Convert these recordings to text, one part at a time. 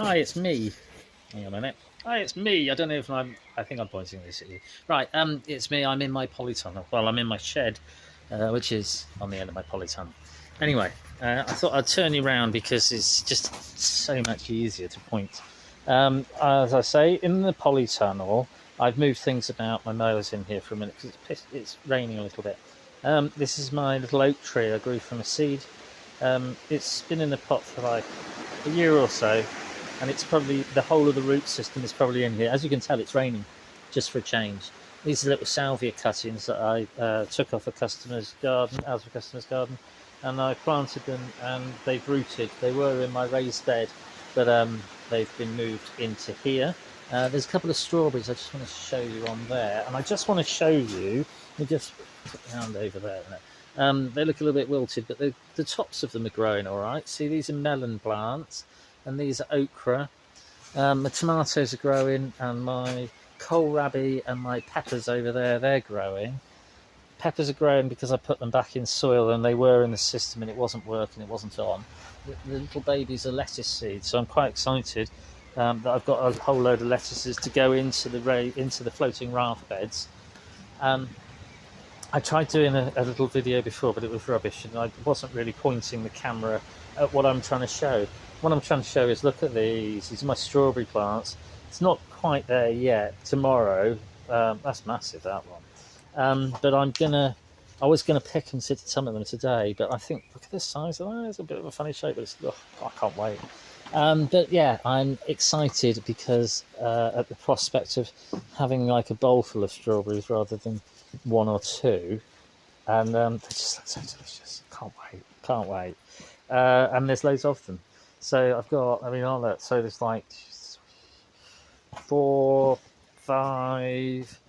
Hi, it's me. Hang on a minute. Hi, it's me. I don't know if I think I'm pointing this at you. Right. It's me. I'm in my polytunnel. Well, I'm in my shed, which is on the end of my polytunnel. Anyway, I thought I'd turn you around because it's just so much easier to point. As I say, in the polytunnel, I've moved things about. My mower's in here for a minute because it's raining a little bit. This is my little oak tree I grew from a seed. It's been in the pot for like a year or so, and it's probably the whole of the root system is probably in here. As you can tell, it's raining, just for a change. These are little salvia cuttings that I took off a customer's garden, out of a customer's garden, and I planted them, and they've rooted. They were in my raised bed, but they've been moved into here. There's a couple of strawberries I just want to show you on there, and I just want to show you. Let me just put my hand over there. They look a little bit wilted, but the tops of them are growing all right. See, these are melon plants, and these are okra. The tomatoes are growing, and my kohlrabi and my peppers over there, they're growing. Peppers are growing because I put them back in soil, and they were in the system, and it wasn't working, it wasn't on. The little babies are lettuce seeds, so I'm quite excited that I've got a whole load of lettuces to go into the floating raft beds. I tried doing a little video before, but it was rubbish, and I wasn't really pointing the camera at what I'm trying to show. What I'm trying to show is, look at these. These are my strawberry plants. It's not quite there yet. Tomorrow, that's massive, that one. But I was gonna pick and sit some of them today, but I think, look at the size of that. It's a bit of a funny shape, but I can't wait. But yeah, I'm excited because at the prospect of having like a bowl full of strawberries rather than one or two, and they just look so delicious. Can't wait. And there's loads of them. So I've got, so there's like 4, 5.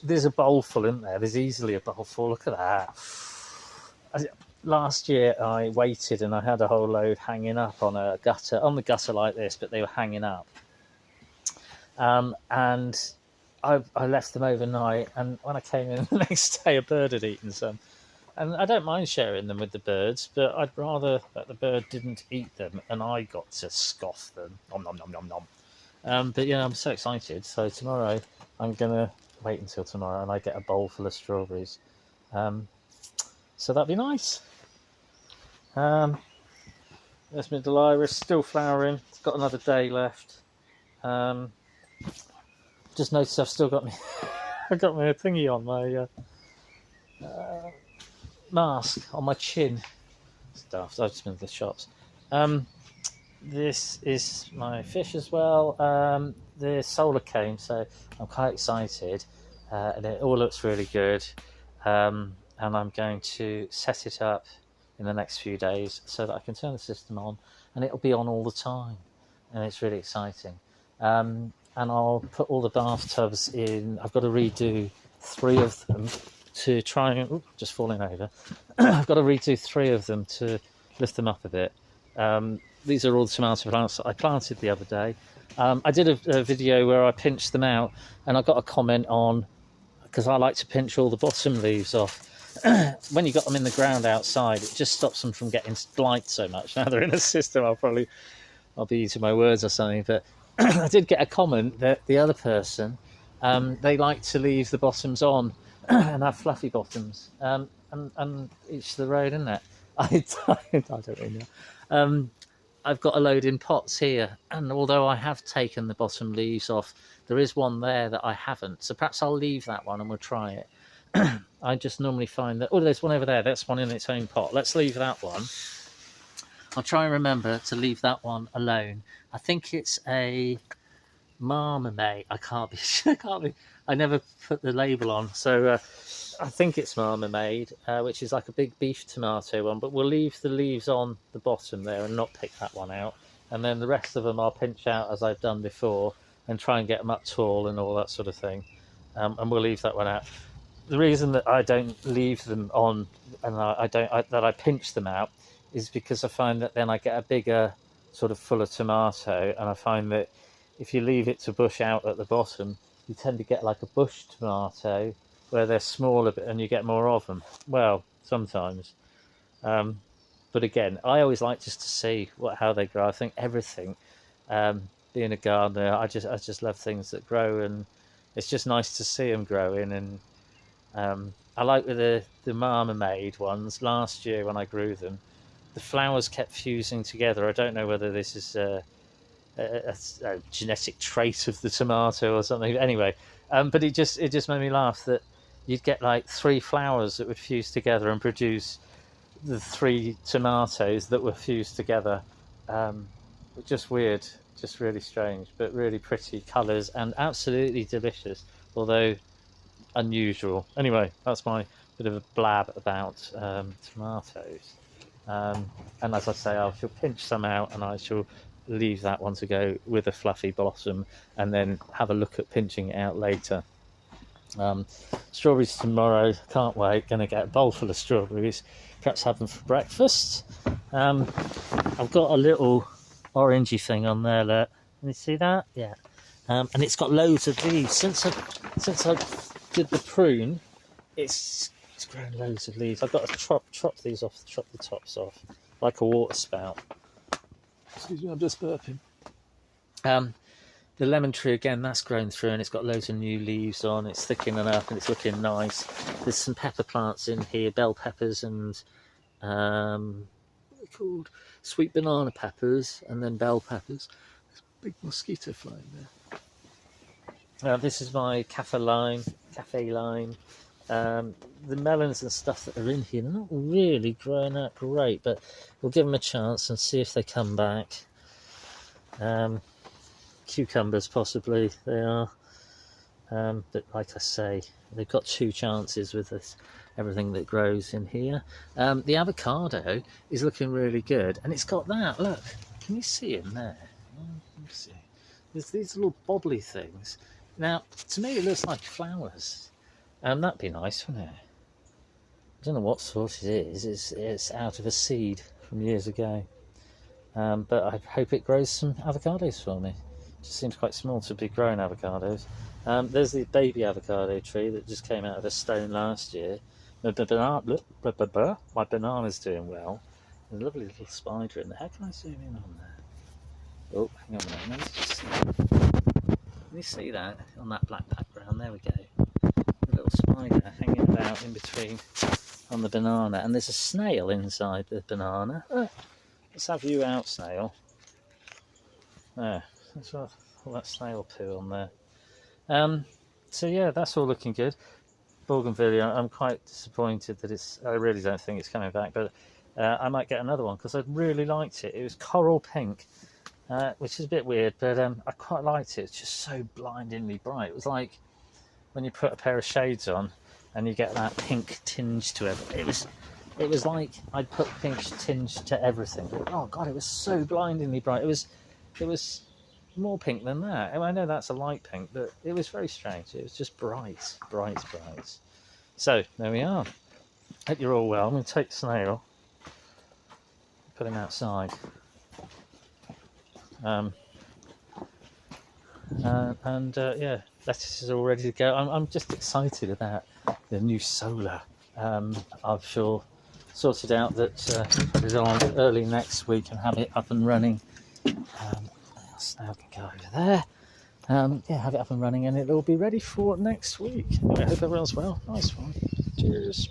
There's a bowl full, isn't there? There's easily a bowl full. Look at that. Last year I waited and I had a whole load hanging up on the gutter like this, but they were hanging up. And I left them overnight, and when I came in the next day, a bird had eaten some. And I don't mind sharing them with the birds, but I'd rather that the bird didn't eat them and I got to scoff them. Nom nom nom nom nom. But yeah, I'm so excited. So tomorrow, I'm gonna wait until tomorrow, and I get a bowl full of strawberries. So that'd be nice. There's middle iris still flowering. It's got another day left. Just noticed I've still got I got my thingy on my mask on my chin. Stuff. I've just been to the shops. This is my fish as well. The solar came, so I'm quite excited, and it all looks really good. And I'm going to set it up in the next few days so that I can turn the system on, and it'll be on all the time, and it's really exciting. And I'll put all the bathtubs in. I've got to redo 3 of them to try and just falling over. I've got to redo 3 of them to lift them up a bit. These are all the tomato plants that I planted the other day. I did a video where I pinched them out, and I got a comment on, because I like to pinch all the bottom leaves off. When you got them in the ground outside, it just stops them from getting blight so much. Now they're in a system, I'll be eating my words or something. But I did get a comment that the other person, they like to leave the bottoms on and have fluffy bottoms. And each to the road, isn't it? I don't really know. I've got a load in pots here, and although I have taken the bottom leaves off, there is one there that I haven't. So perhaps I'll leave that one and we'll try it. I just normally find that, there's one over there. That's one in its own pot. Let's leave that one. I'll try and remember to leave that one alone. I think it's a Marmamade. I can't be. I never put the label on, so I think it's Marmamade, which is like a big beef tomato one. But we'll leave the leaves on the bottom there and not pick that one out. And then the rest of them I'll pinch out as I've done before and try and get them up tall and all that sort of thing. And we'll leave that one out. The reason that I don't leave them on and that I pinch them out is because I find that then I get a bigger sort of fuller tomato, and I find that if you leave it to bush out at the bottom, you tend to get like a bush tomato where they're smaller and you get more of them. Well, sometimes. But again, I always like just to see how they grow. I think everything Being a gardener, I just love things that grow, and it's just nice to see them growing. And I like with the marmalade ones. Last year when I grew them, the flowers kept fusing together. I don't know whether this is a genetic trait of the tomato or something. Anyway, but it just made me laugh that you'd get like 3 flowers that would fuse together and produce the 3 tomatoes that were fused together. Just weird, just really strange, but really pretty colours and absolutely delicious, although unusual. Anyway, that's my bit of a blab about tomatoes. And as I say, I shall pinch some out and I shall leave that one to go with a fluffy blossom and then have a look at pinching it out later. Strawberries tomorrow, can't wait. Gonna get a bowl full of strawberries, perhaps have them for breakfast. I've got a little orangey thing on there, look. Can you see that? Yeah. And it's got loads of leaves. Since I did the prune, it's grown loads of leaves. I've got to chop these off, chop the tops off, like a water spout. Excuse me, I'm just burping. The lemon tree again, that's grown through and it's got loads of new leaves on. It's thickening up and it's looking nice. There's some pepper plants in here, bell peppers and what are they called? Sweet banana peppers and then bell peppers. There's a big mosquito flying there. This is my cafe lime. The melons and stuff that are in here, they're not really growing out great, but we'll give them a chance and see if they come back. Cucumbers possibly they are, but like I say, they've got 2 chances with this everything that grows in here. The avocado is looking really good, and it's got that, look, can you see in there? Let me see. There's these little bobbly things. Now to me it looks like flowers. That'd be nice, wouldn't it? I don't know what sort it is. It's out of a seed from years ago, but I hope it grows some avocados for me. It just seems quite small to be growing avocados. There's the baby avocado tree that just came out of a stone last year. My banana's doing well. There's a lovely little spider in there. How can I zoom in on there? Oh, hang on a minute. Can you see that on that black background? There we go. A little spider hanging about in between on the banana, and there's a snail inside the banana. Let's have you out, snail. There. That's all that snail poo on there. So yeah, that's all looking good. Bougainvillea, I'm quite disappointed that I really don't think it's coming back, but I might get another one because I really liked it. It was coral pink, which is a bit weird, but I quite liked it. It's just so blindingly bright. It was like when you put a pair of shades on and you get that pink tinge to it. It was like I'd put pink tinge to everything. Oh god, it was so blindingly bright. It was more pink than that. I know that's a light pink, but it was very strange. It was just bright. So there we are. Hope you're all well. I'm going to take Snail, put him outside, yeah, lettuce is all ready to go. I'm just excited about the new solar. I've sorted out that put it on early next week and have it up and running. Snail can go over there. Yeah, have it up and running and it'll be ready for next week. I hope everyone's well. Nice one. Cheers.